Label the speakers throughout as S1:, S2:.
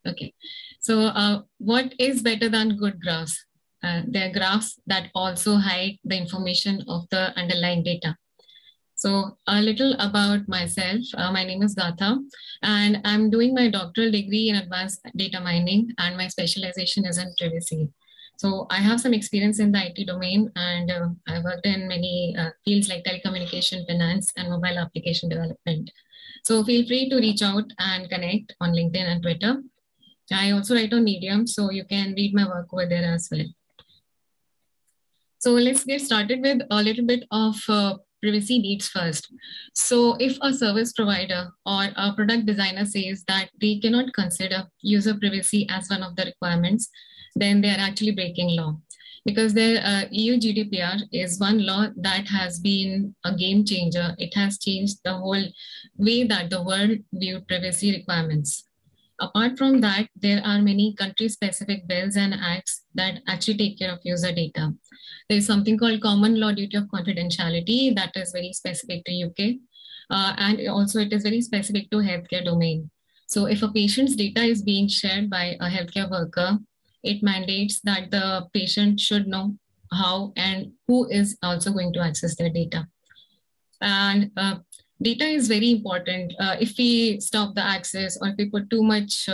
S1: Okay. So what is better than good graphs? They're graphs that also hide the information of the underlying data. So a little about myself. My name is Gatha, and I'm doing my doctoral degree in advanced data mining, and my specialization is in privacy. So I have some experience in the IT domain, and I worked in many fields like telecommunication, finance, and mobile application development. So feel free to reach out and connect on LinkedIn and Twitter. I also write on Medium, so you can read my work over there as well. So let's get started with a little bit of privacy needs first. So if a service provider or a product designer says that they cannot consider user privacy as one of the requirements, then they are actually breaking law. Because the EU GDPR is one law that has been a game changer. It has changed the whole way that the world viewed privacy requirements. Apart from that, there are many country-specific bills and acts that actually take care of user data. There is something called Common Law Duty of Confidentiality that is very specific to UK. And also it is very specific to healthcare domain. So if a patient's data is being shared by a healthcare worker, it mandates that the patient should know how and who is also going to access their data. And data is very important. If we stop the access or if we put too much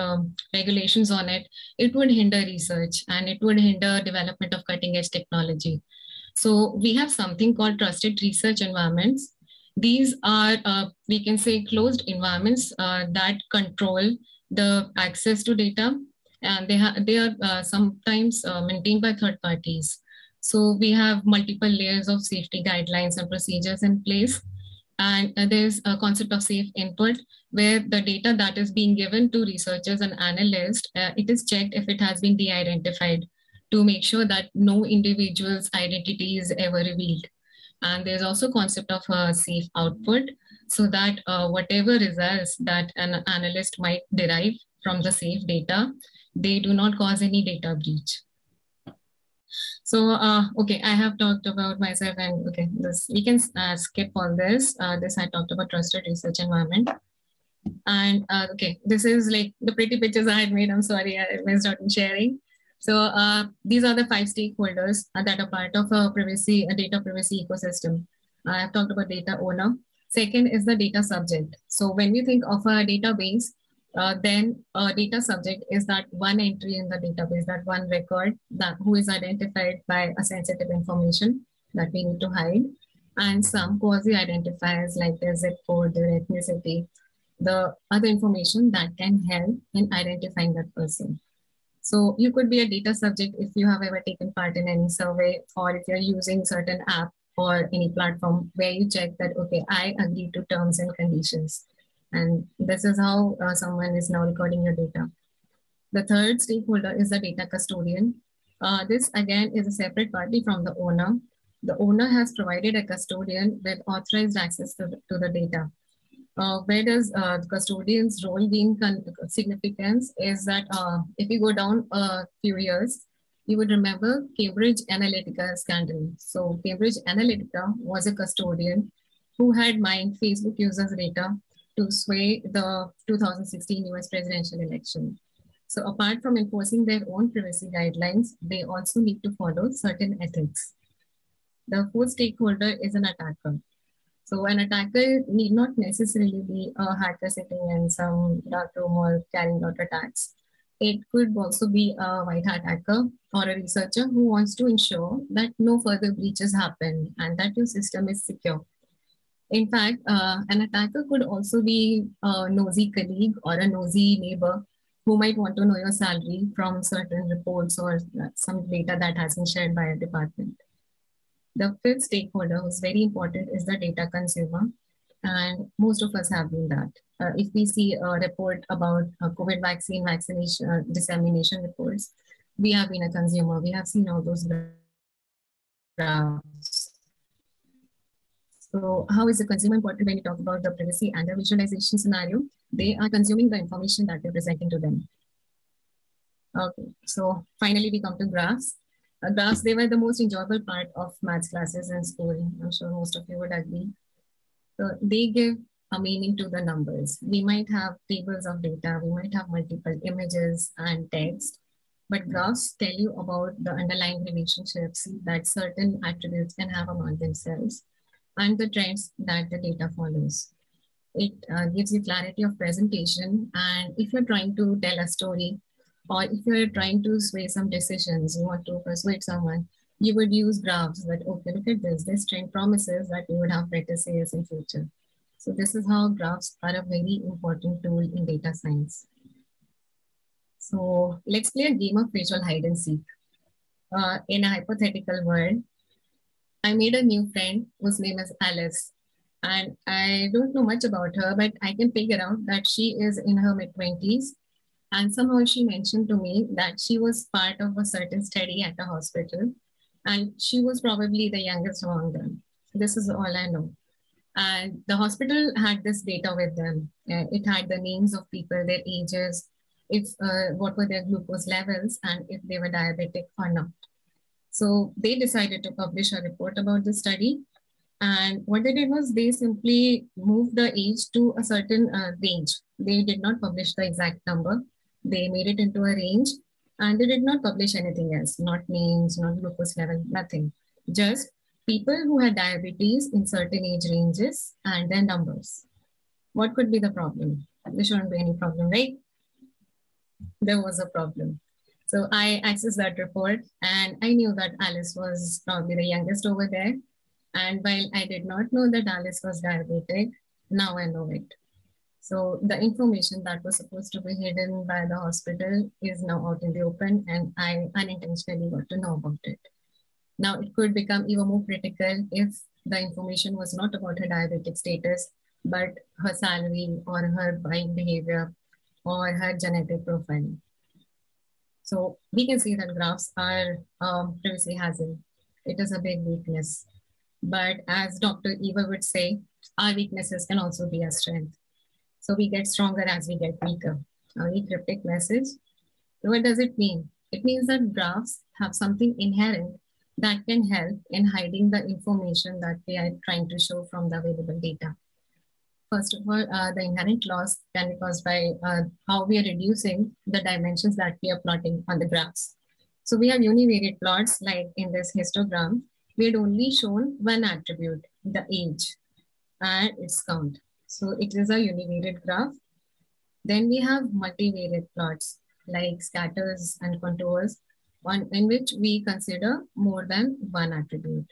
S1: regulations on it, it would hinder research and it would hinder development of cutting edge technology. So we have something called trusted research environments. These are, we can say, closed environments that control the access to data, and they are sometimes maintained by third parties. So we have multiple layers of safety guidelines and procedures in place. And there's a concept of safe input where the data that is being given to researchers and analysts, it is checked if it has been de-identified to make sure that no individual's identity is ever revealed. And there's also concept of a safe output so that whatever results that an analyst might derive from the safe data, they do not cause any data breach. So, okay, I have talked about myself and okay, this we can skip all this. This I talked about trusted research environment. And okay, this is like the pretty pictures I had made. I'm sorry, I missed out in sharing. So these are the 5 stakeholders that are part of a data privacy ecosystem. I have talked about data owner. Second is the data subject. So when we think of a database, then a data subject is that one entry in the database, that one record that who is identified by a sensitive information that we need to hide, and some quasi-identifiers like their zip code, their ethnicity, the other information that can help in identifying that person. So you could be a data subject if you have ever taken part in any survey or if you're using certain app or any platform where you check that, okay, I agree to terms and conditions. And this is how someone is now recording your data. The third stakeholder is the data custodian. This again is a separate party from the owner. The owner has provided a custodian with authorized access to the data. Where does the custodian's role gain significance is that if you go down a few years, you would remember Cambridge Analytica scandal. So Cambridge Analytica was a custodian who had mined Facebook users' data to sway the 2016 US presidential election. So apart from enforcing their own privacy guidelines, they also need to follow certain ethics. The fourth stakeholder is an attacker. So an attacker need not necessarily be a hacker sitting in some dark room or carrying out attacks. It could also be a white hat hacker or a researcher who wants to ensure that no further breaches happen and that your system is secure. In fact, an attacker could also be a nosy colleague or a nosy neighbor who might want to know your salary from certain reports or some data that has been shared by a department. The fifth stakeholder, who's very important, is the data consumer. And most of us have been that. If we see a report about COVID vaccination dissemination reports, we have been a consumer. We have seen all those graphs. So how is the consumer important when we talk about the privacy and the visualization scenario? They are consuming the information that we're presenting to them. Okay, so finally we come to graphs. Graphs, they were the most enjoyable part of maths classes in school. I'm sure most of you would agree. So they give a meaning to the numbers. We might have tables of data, we might have multiple images and text, but graphs tell you about the underlying relationships that certain attributes can have among themselves and the trends that the data follows. It gives you clarity of presentation. And if you're trying to tell a story, or if you're trying to sway some decisions, you want to persuade someone, you would use graphs that, okay, look at this. This trend promises that we would have better sales in future. So this is how graphs are a very important tool in data science. So let's play a game of visual hide and seek. In a hypothetical world, I made a new friend whose name is Alice. And I don't know much about her, but I can figure out that she is in her mid-20s. And somehow she mentioned to me that she was part of a certain study at a hospital. And she was probably the youngest among them. This is all I know. And the hospital had this data with them. It had the names of people, their ages, if what were their glucose levels, and if they were diabetic or not. So they decided to publish a report about the study. And what they did was they simply moved the age to a certain range. They did not publish the exact number. They made it into a range and they did not publish anything else, not names, not glucose level, nothing. Just people who had diabetes in certain age ranges and their numbers. What could be the problem? There shouldn't be any problem, right? There was a problem. So I accessed that report and I knew that Alice was probably the youngest over there. And while I did not know that Alice was diabetic, now I know it. So the information that was supposed to be hidden by the hospital is now out in the open, and I unintentionally got to know about it. Now it could become even more critical if the information was not about her diabetic status, but her salary or her buying behavior or her genetic profile. So we can see that graphs are privacy hazard. It is a big weakness. But as Dr. Eva would say, our weaknesses can also be a strength. So we get stronger as we get weaker. A very cryptic message. So what does it mean? It means that graphs have something inherent that can help in hiding the information that we are trying to show from the available data. First of all, the inherent loss can be caused by how we are reducing the dimensions that we are plotting on the graphs. So we have univariate plots like in this histogram. We had only shown one attribute, the age and its count. So it is a univariate graph. Then we have multivariate plots like scatters and contours, in which we consider more than one attribute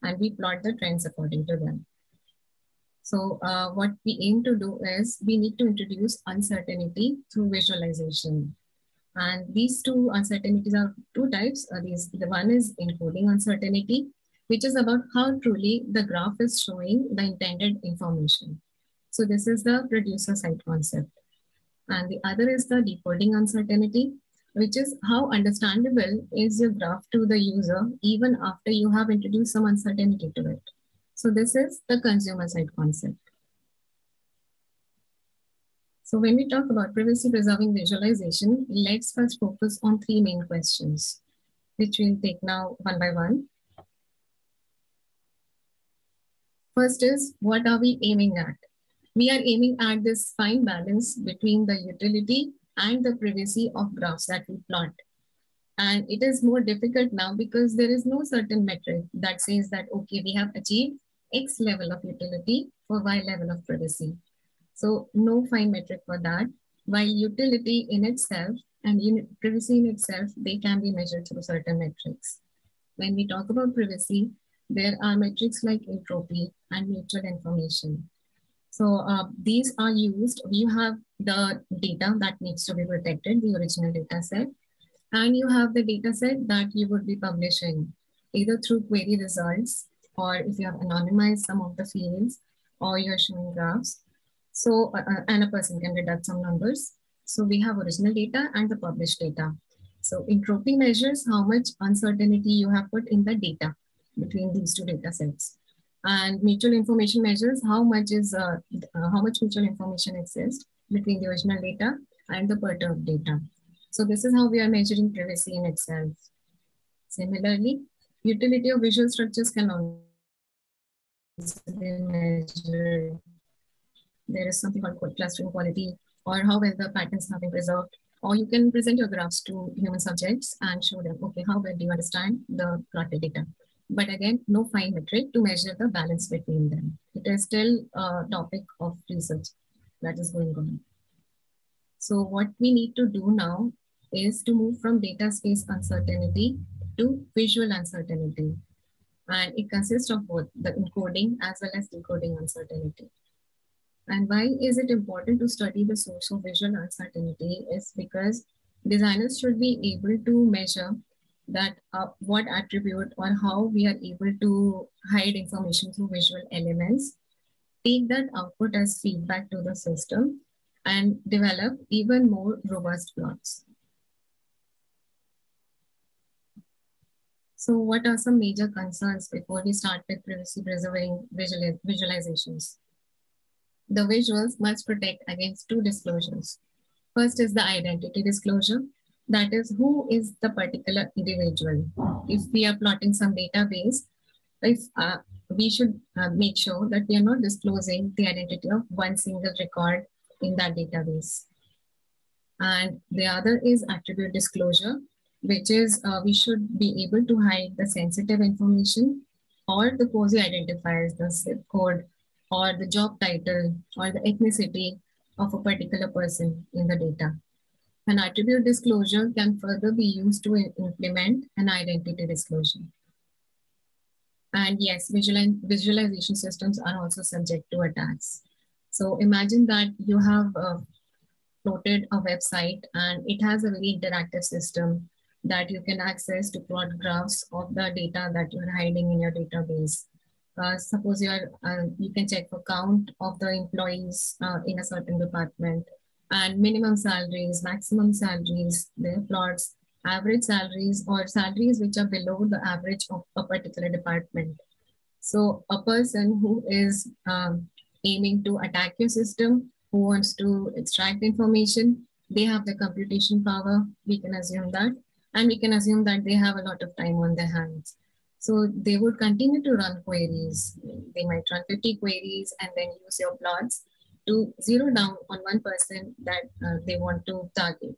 S1: and we plot the trends according to them. So what we aim to do is we need to introduce uncertainty through visualization. And these two uncertainties are two types. The one is encoding uncertainty, which is about how truly the graph is showing the intended information. So this is the producer side concept. And the other is the decoding uncertainty, which is how understandable is your graph to the user even after you have introduced some uncertainty to it. So this is the consumer side concept. So when we talk about privacy preserving visualization, let's first focus on three main questions, which we'll take now one by one. First is, what are we aiming at? We are aiming at this fine balance between the utility and the privacy of graphs that we plot. And it is more difficult now because there is no certain metric that says that, okay, we have achieved X level of utility for Y level of privacy. So no fine metric for that. While utility in itself and privacy in itself, they can be measured through certain metrics. When we talk about privacy, there are metrics like entropy and mutual information. So these are used. You have the data that needs to be protected, the original data set, and you have the data set that you would be publishing either through query results or if you have anonymized some of the fields or you're showing graphs. So, and a person can deduct some numbers. So we have original data and the published data. So entropy measures how much uncertainty you have put in the data between these two data sets. And mutual information measures how much mutual information exists between the original data and the perturbed data. So this is how we are measuring privacy in itself. Similarly, utility of visual structures can also be measured. there is something called clustering quality, or how well the patterns have been preserved. Or you can present your graphs to human subjects and show them, okay, how well do you understand the plotted data? But again, no fine metric to measure the balance between them. It is still a topic of research that is going on. So what we need to do now is to move from data space uncertainty to visual uncertainty. And it consists of both the encoding as well as decoding uncertainty. And why is it important to study the source of visual uncertainty is because designers should be able to measure that what attribute or how we are able to hide information through visual elements, take that output as feedback to the system, and develop even more robust plots. So what are some major concerns before we start with privacy preserving visualizations? The visuals must protect against two disclosures. First is the identity disclosure. That is, who is the particular individual? If we are plotting some database, we should make sure that we are not disclosing the identity of one single record in that database. And the other is attribute disclosure, which is we should be able to hide the sensitive information or the cozy identifiers, the zip code, or the job title, or the ethnicity of a particular person in the data. An attribute disclosure can further be used to implement an identity disclosure. And yes, visualization systems are also subject to attacks. So imagine that you have floated a website and it has a very interactive system that you can access to plot graphs of the data that you're hiding in your database. Suppose you can check for count of the employees in a certain department and minimum salaries, maximum salaries, their plots, average salaries, or salaries which are below the average of a particular department. So a person who is aiming to attack your system, who wants to extract information, they have the computation power, we can assume that, and we can assume that they have a lot of time on their hands. So they would continue to run queries. They might run 50 queries and then use your plots to zero down on one person that they want to target.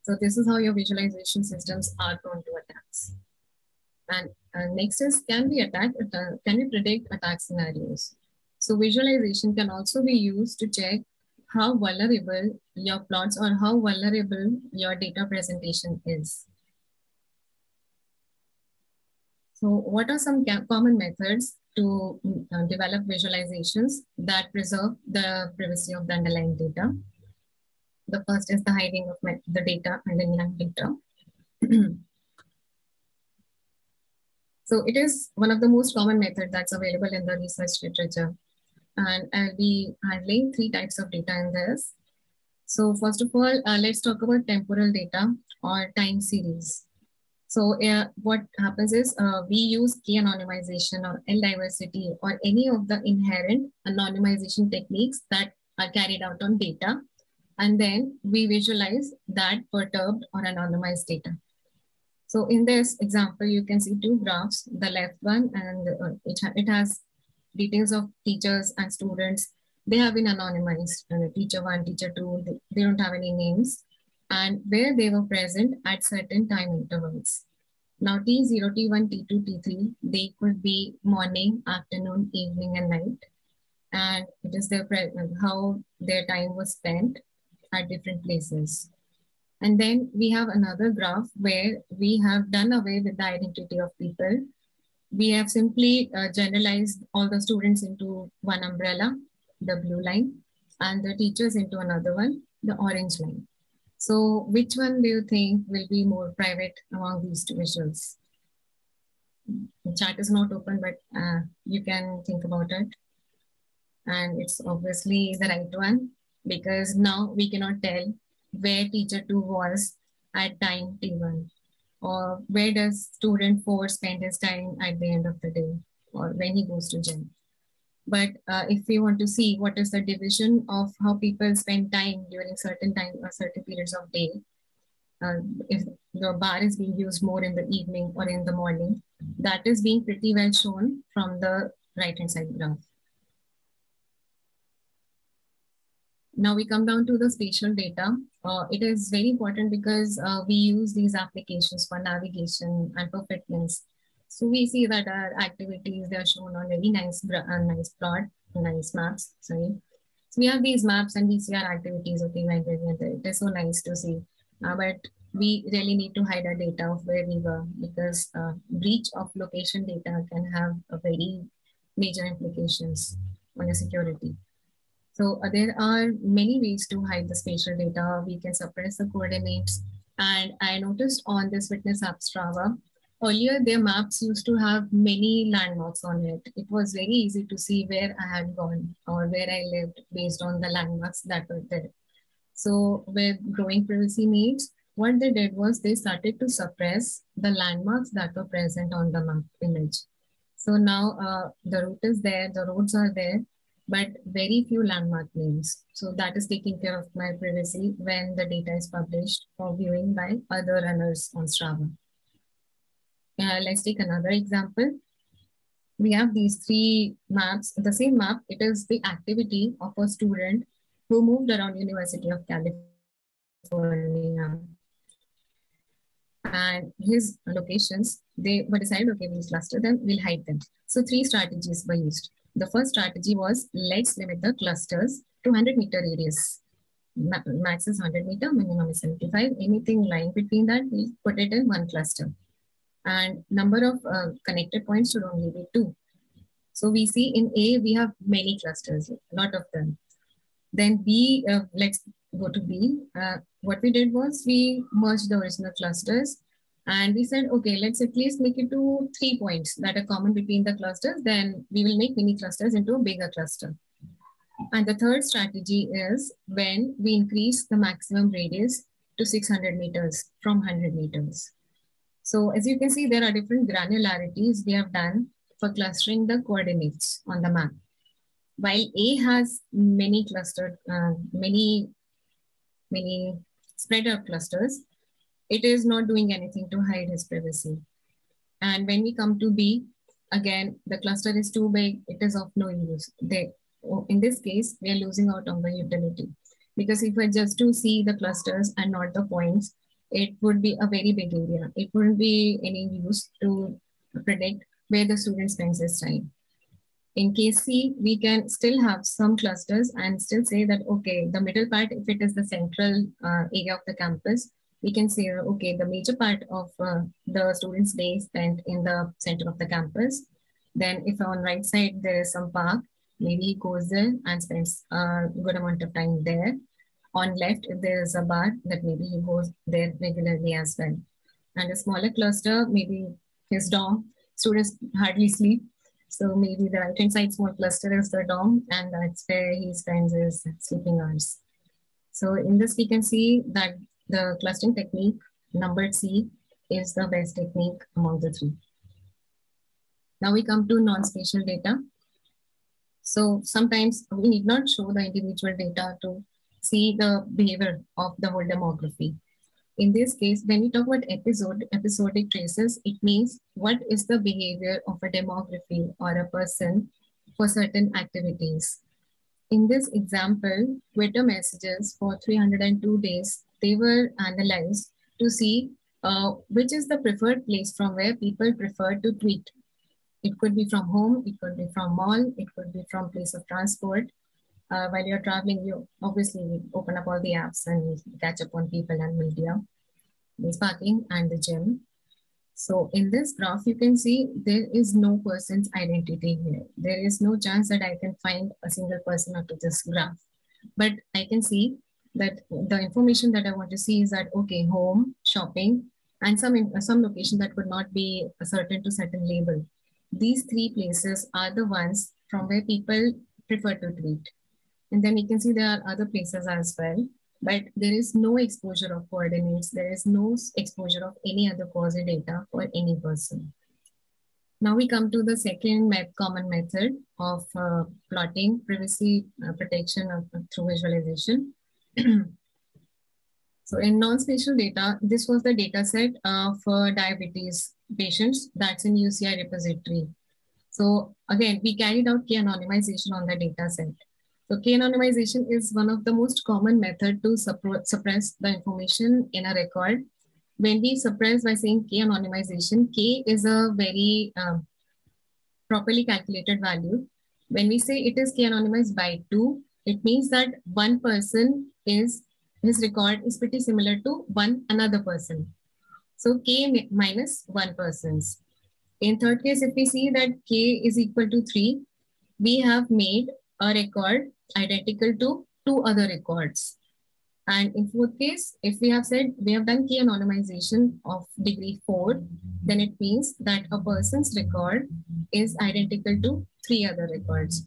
S1: So this is how your visualization systems are prone to attacks. And next is, can we predict attack scenarios? So visualization can also be used to check how vulnerable your plots or how vulnerable your data presentation is. So what are some common methods to develop visualizations that preserve the privacy of the underlying data? The first is the hiding of the data underlying data. So it is one of the most common methods that's available in the research literature. And I'll be handling 3 types of data in this. So first of all, let's talk about temporal data or time series. So what happens is we use key anonymization or L-diversity or any of the inherent anonymization techniques that are carried out on data. And then we visualize that perturbed or anonymized data. So in this example, you can see 2 graphs, the left one, and it has details of teachers and students. They have been anonymized, teacher 1, teacher 2, they don't have any names, and where they were present at certain time intervals. Now T0, T1, T2, T3, they could be morning, afternoon, evening, and night. And it is how their time was spent at different places. And then we have another graph where we have done away with the identity of people. We have simply generalized all the students into one umbrella, the blue line, and the teachers into another one, the orange line. So which one do you think will be more private among these 2 visuals? The chat is not open, but you can think about it. And it's obviously the right one, because now we cannot tell where teacher 2 was at time T1, or where does student 4 spend his time at the end of the day, or when he goes to gym. But if we want to see what is the division of how people spend time during certain time or certain periods of day, if the bar is being used more in the evening or in the morning, that is being pretty well shown from the right-hand side graph. Now we come down to the spatial data. It is very important because we use these applications for navigation and for fitness. So we see that our activities, they are shown on very nice plot, nice maps, sorry. So we have these maps and we see our activities, okay, it is so nice to see. But we really need to hide our data of where we were, because breach of location data can have a very major implications on your security. So there are many ways to hide the spatial data. We can suppress the coordinates. And I noticed on this fitness app Strava, earlier their maps used to have many landmarks on it. It was very easy to see where I had gone or where I lived based on the landmarks that were there. So with growing privacy needs, what they did was they started to suppress the landmarks that were present on the map image. So now the route is there, the roads are there, but very few landmark names. So that is taking care of my privacy when the data is published for viewing by other runners on Strava. Let's take another example. We have these three maps. The same map, it is the activity of a student who moved around University of California. And his locations, they were decided, okay, we'll cluster them, we'll hide them. So three strategies were used. The first strategy was, let's limit the clusters to 100-meter radius. Max is 100 meter, minimum is 75. Anything lying between that, we'll put it in one cluster. And number of connected points should only be 2. So we see in A, we have many clusters, a lot of them. Then B, let's go to B. What we did was we merged the original clusters and we said, okay, let's at least make it to 3 points that are common between the clusters. Then we will make mini clusters into a bigger cluster. And the third strategy is when we increase the maximum radius to 600 meters from 100 meters. So as you can see, there are different granularities we have done for clustering the coordinates on the map. While A has many clustered, many spread out clusters, it is not doing anything to hide his privacy. And when we come to B, again, the cluster is too big, it is of no use. In this case, we are losing out on the utility. Because if we just to see the clusters and not the points, it would be a very big area. It wouldn't be any use to predict where the student spends his time. In case C, we can still have some clusters and still say that, okay, the middle part, if it is the central area of the campus, we can say, okay, the major part of the student's day spent in the center of the campus. Then if on right side, there is some park, maybe he goes there and spends a good amount of time there. On left, if there is a bar, that maybe he goes there regularly as well. And a smaller cluster, maybe his dorm, students hardly sleep. So maybe the right-hand side small cluster is the dorm, and that's where he spends his sleeping hours. So in this, we can see that the clustering technique, numbered C, is the best technique among the three. Now we come to non-spatial data. So sometimes we need not show the individual data to see the behavior of the whole demography. In this case, when we talk about episodic traces, it means what is the behavior of a demography or a person for certain activities. In this example, Twitter messages for 302 days, they were analyzed to see which is the preferred place from where people prefer to tweet. It could be from home, it could be from mall, it could be from place of transport. While you're traveling, you obviously open up all the apps and catch up on people and media. There's parking and the gym. So in this graph, you can see there is no person's identity here. There is no chance that I can find a single person out of this graph. But I can see that the information that I want to see is that, okay, home, shopping, and some location that would not be a certain label. These three places are the ones from where people prefer to tweet. And then you can see there are other places as well, but there is no exposure of coordinates. There is no exposure of any other quasi data for any person. Now we come to the second common method of plotting privacy protection through visualization. So in non-spatial data, this was the data set for diabetes patients that's in UCI repository. So again, we carried out key anonymization on the data set. So k-anonymization is one of the most common method to suppress the information in a record. When we suppress by saying k-anonymization, k is a very properly calculated value. When we say it is k-anonymized by 2, it means that one person is, his record is pretty similar to one another person. So k minus one person's. In third case, if we see that k is equal to 3, we have made a record identical to two other records. And in fourth case, if we have said we have done k-anonymization of degree 4, then it means that a person's record is identical to 3 other records.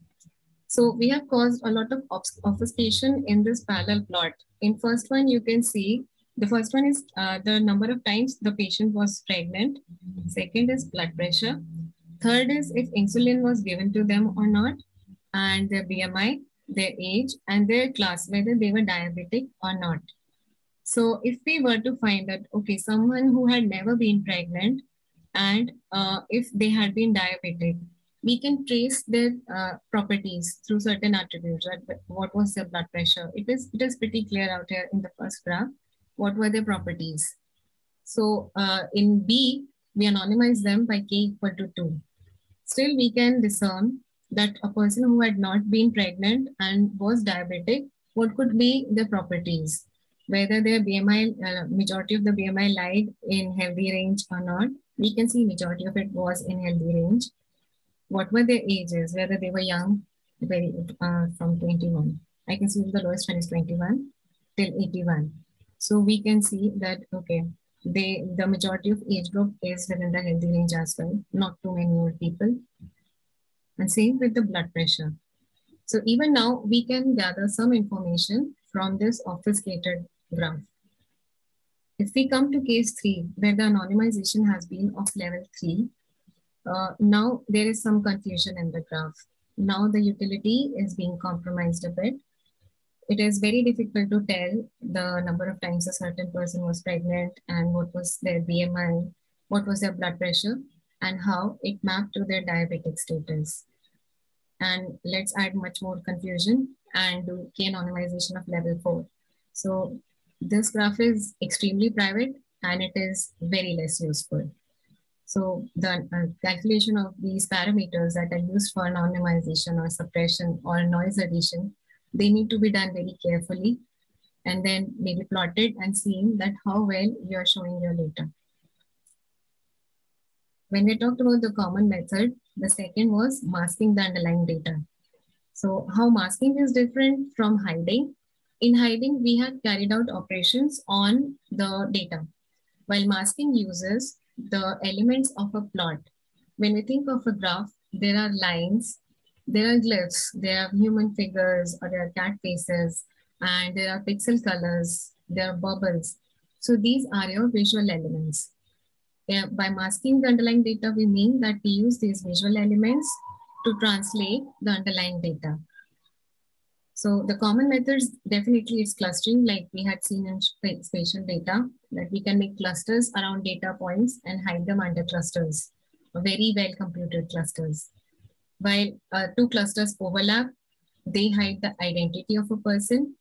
S1: So we have caused a lot of obfuscation in this parallel plot. In first one, you can see the first one is the number of times the patient was pregnant. Second is blood pressure. Third is if insulin was given to them or not, and their BMI, their age, and their class, whether they were diabetic or not. So if we were to find that, okay, someone who had never been pregnant, and if they had been diabetic, we can trace their properties through certain attributes. Right? What was their blood pressure? It is pretty clear out here in the first graph. What were their properties? So in B, we anonymize them by k equal to 2. Still, we can discern that a person who had not been pregnant and was diabetic, what could be their properties? Whether their BMI, majority of the BMI lied in healthy range or not. We can see majority of it was in healthy range. What were their ages? Whether they were young, from 21. I can see the lowest one is 21 till 81. So we can see that, okay, the majority of age group is within the healthy range as well, not too many old people. And same with the blood pressure. So even now we can gather some information from this obfuscated graph. If we come to case 3, where the anonymization has been of level 3, now there is some confusion in the graph. Now the utility is being compromised a bit. It is very difficult to tell the number of times a certain person was pregnant and what was their BMI, what was their blood pressure, and how it mapped to their diabetic status. And let's add much more confusion and do k-anonymization of level 4. So this graph is extremely private and it is very less useful. So the calculation of these parameters that are used for anonymization or suppression or noise addition, they need to be done very carefully and then maybe plotted and seen that how well you are showing your data. When we talked about the common method, the second was masking the underlying data. So how masking is different from hiding. In hiding, we had carried out operations on the data, while masking uses the elements of a plot. When we think of a graph, there are lines, there are glyphs, there are human figures, or there are cat faces, and there are pixel colors, there are bubbles. So these are your visual elements. By masking the underlying data, we mean that we use these visual elements to translate the underlying data. So the common methods, definitely it's clustering, like we had seen in spatial data, that we can make clusters around data points and hide them under clusters, very well computed clusters. While two clusters overlap, they hide the identity of a person,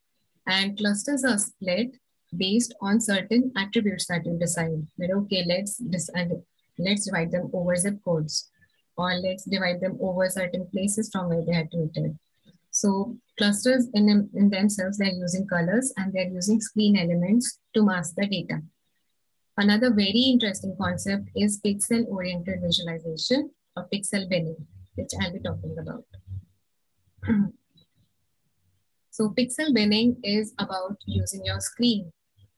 S1: and clusters are split based on certain attributes that you decide. That, okay, let's divide them over zip codes, or let's divide them over certain places from where they are tweeted. So clusters in themselves, they're using colors and they're using screen elements to mask the data. Another very interesting concept is pixel-oriented visualization or pixel binning, which I'll be talking about. So pixel binning is about using your screen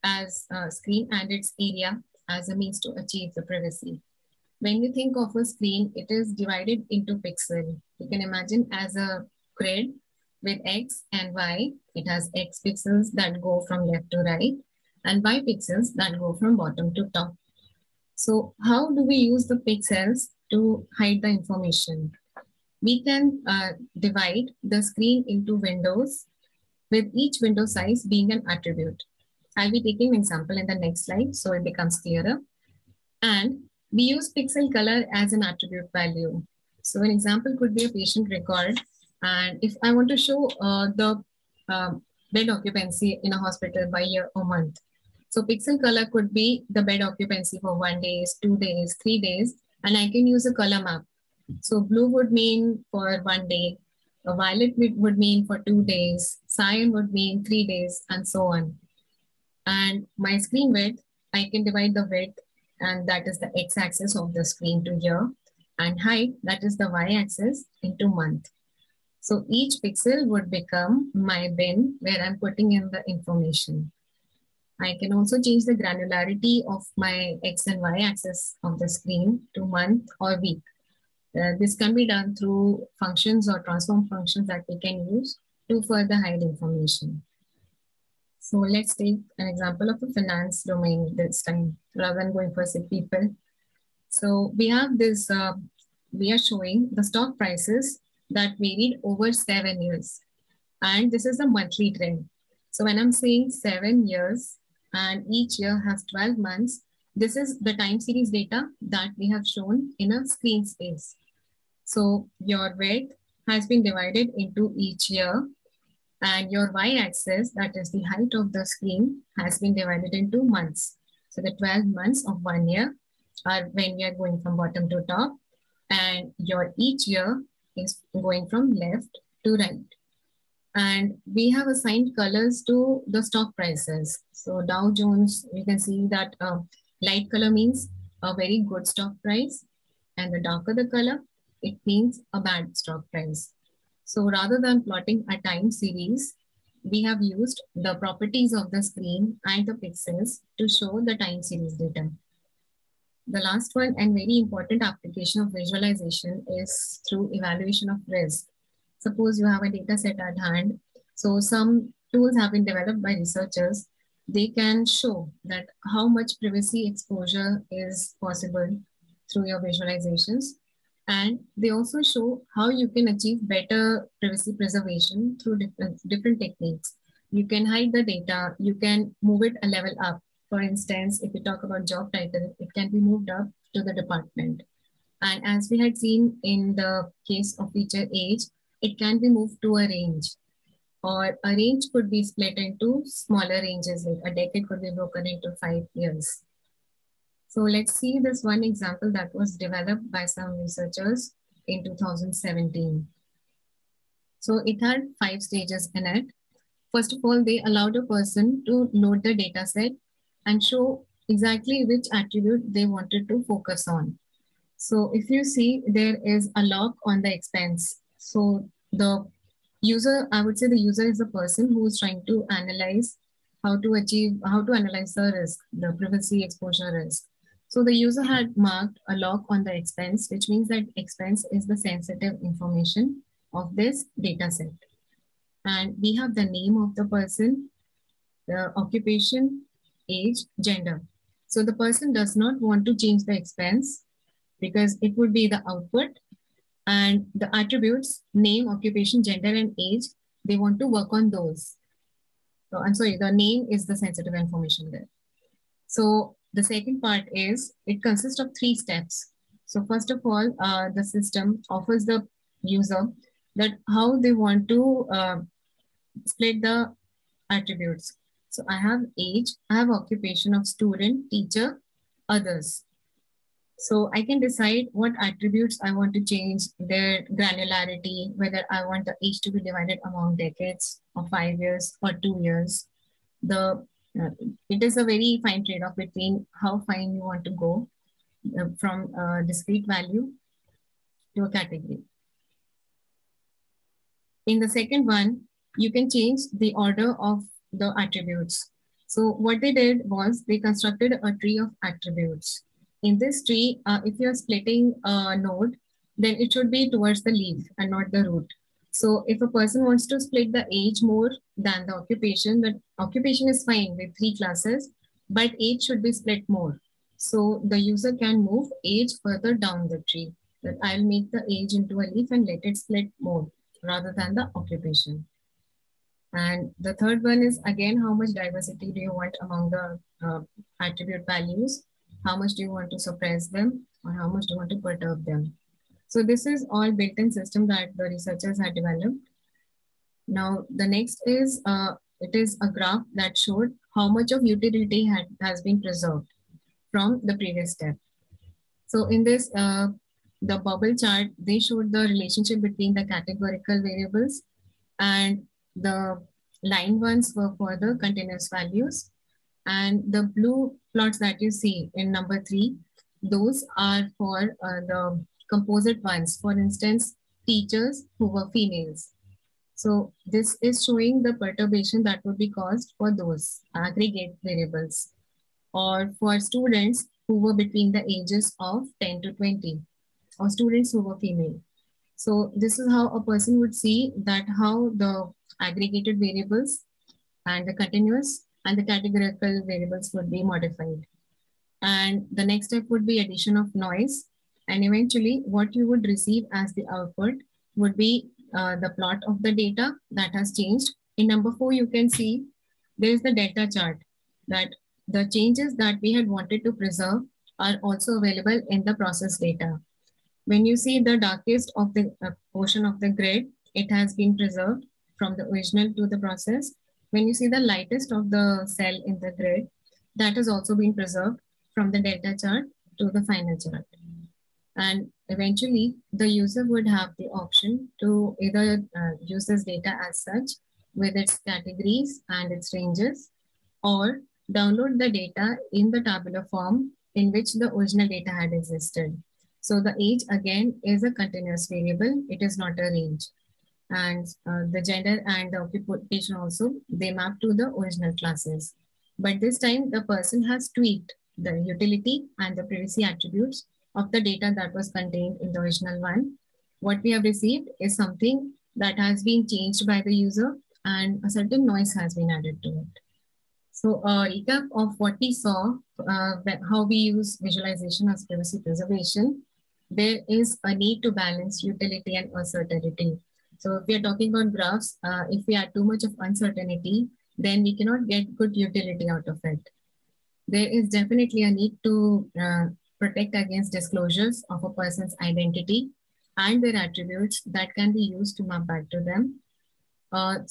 S1: as a screen and its area as a means to achieve the privacy. When you think of a screen, it is divided into pixels. You can imagine as a grid with X and Y. It has X pixels that go from left to right and Y pixels that go from bottom to top. So how do we use the pixels to hide the information? We can divide the screen into windows, with each window size being an attribute. I'll be taking an example in the next slide so it becomes clearer. And we use pixel color as an attribute value. So an example could be a patient record And if I want to show the bed occupancy in a hospital by year or month, so pixel color could be the bed occupancy for 1 day, 2 days, 3 days, and I can use a color map. So blue would mean for 1 day, a violet would mean for 2 days, cyan would mean 3 days, and so on. And my screen width, I can divide the width, and that is the x-axis of the screen to year, and height, that is the y-axis, into month. So each pixel would become my bin where I'm putting in the information. I can also change the granularity of my X and Y axis of the screen to month or week. This can be done through functions or transform functions that we can use to further hide information. So let's take an example of a finance domain this time, rather than going for sick people. So we have this, we are showing the stock prices that varied over 7 years. And this is a monthly trend. So when I'm saying 7 years and each year has 12 months, this is the time series data that we have shown in a screen space. So your width has been divided into each year, and your y-axis, that is the height of the screen, has been divided into months. So the 12 months of 1 year are when we are going from bottom to top, and your each year is going from left to right. And we have assigned colors to the stock prices. So Dow Jones, we can see that light color means a very good stock price, and the darker the color, it means a bad stock price. So rather than plotting a time series, we have used the properties of the screen and the pixels to show the time series data. The last one and very important application of visualization is through evaluation of risk. Suppose you have a data set at hand. So some tools have been developed by researchers. They can show that how much privacy exposure is possible through your visualizations. And they also show how you can achieve better privacy preservation through different techniques. You can hide the data, you can move it a level up. For instance, if we talk about job title, it can be moved up to the department. And as we had seen in the case of feature age, it can be moved to a range, or a range could be split into smaller ranges, like a decade could be broken into 5 years. So let's see this one example that was developed by some researchers in 2017. So it had 5 stages in it. First of all, they allowed a person to load the data set and show exactly which attribute they wanted to focus on. So if you see, there is a lock on the expense. So the user, I would say the user is the person who is trying to analyze how to analyze the risk, the privacy exposure risk. So the user had marked a lock on the expense, which means that expense is the sensitive information of this data set. And we have the name of the person, the occupation, age, gender. So the person does not want to change the expense because it would be the output, and the attributes, name, occupation, gender, and age, they want to work on those. So I'm sorry, the name is the sensitive information there. So the second part is, it consists of 3 steps. So first of all, the system offers the user that how they want to split the attributes. So I have age, I have occupation of student, teacher, others. So I can decide what attributes I want to change, their granularity, whether I want the age to be divided among decades or 5 years or 2 years. It is a very fine trade-off between how fine you want to go from a discrete value to a category. In the second one, you can change the order of the attributes. So what they did was they constructed a tree of attributes. In this tree, if you're splitting a node, then it should be towards the leaf and not the root. So if a person wants to split the age more than the occupation is fine with 3 classes, but age should be split more. So the user can move age further down the tree. That I'll make the age into a leaf and let it split more rather than the occupation. And the third one is, again, how much diversity do you want among the attribute values? How much do you want to suppress them, or how much do you want to perturb them? So this is all built-in system that the researchers had developed. Now, the next is, it is a graph that showed how much of utility has been preserved from the previous step. So in this, the bubble chart, they showed the relationship between the categorical variables, and the line ones were for the continuous values. And the blue plots that you see in number 3, those are for the composite ones. For instance, teachers who were females. So this is showing the perturbation that would be caused for those aggregate variables, or for students who were between the ages of 10 to 20, or students who were female. So this is how a person would see that how the aggregated variables and the continuous and the categorical variables would be modified. And the next step would be addition of noise. And eventually what you would receive as the output would be the plot of the data that has changed. In number 4, you can see there is the delta chart, that the changes that we had wanted to preserve are also available in the process data. When you see the darkest of the portion of the grid, it has been preserved from the original to the process. When you see the lightest of the cell in the grid, that has also been preserved from the delta chart to the final chart. And eventually, the user would have the option to either use this data as such with its categories and its ranges, or download the data in the tabular form in which the original data had existed. So the age again is a continuous variable. It is not a range. And the gender and the occupation also, they map to the original classes. But this time the person has tweaked the utility and the privacy attributes of the data that was contained in the original one. What we have received is something that has been changed by the user, and a certain noise has been added to it. So a recap of what we saw, how we use visualization as privacy preservation. There is a need to balance utility and uncertainty. So if we are talking about graphs, if we add too much of uncertainty, then we cannot get good utility out of it. There is definitely a need to protect against disclosures of a person's identity and their attributes that can be used to map back to them.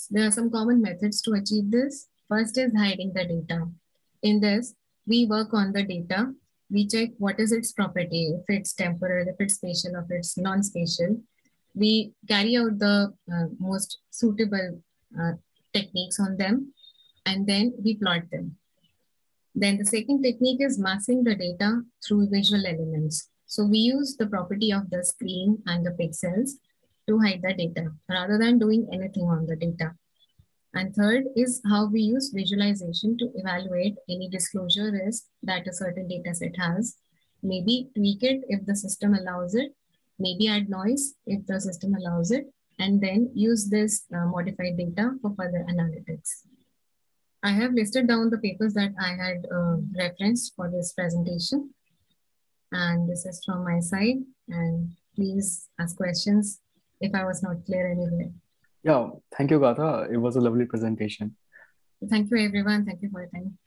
S1: There are some common methods to achieve this. First is hiding the data. In this, we work on the data. We check what is its property, if it's temporal, if it's spatial, if it's non-spatial. We carry out the most suitable techniques on them, and then we plot them. Then the second technique is masking the data through visual elements. So we use the property of the screen and the pixels to hide the data rather than doing anything on the data. And third is how we use visualization to evaluate any disclosure risk that a certain data set has. Maybe tweak it if the system allows it, maybe add noise if the system allows it, and then use this modified data for further analytics. I have listed down the papers that I had referenced for this presentation. And this is from my side. And please ask questions if I was not clear anywhere.
S2: Yeah, thank you, Gatha. It was a lovely presentation.
S1: Thank you, everyone. Thank you for your time.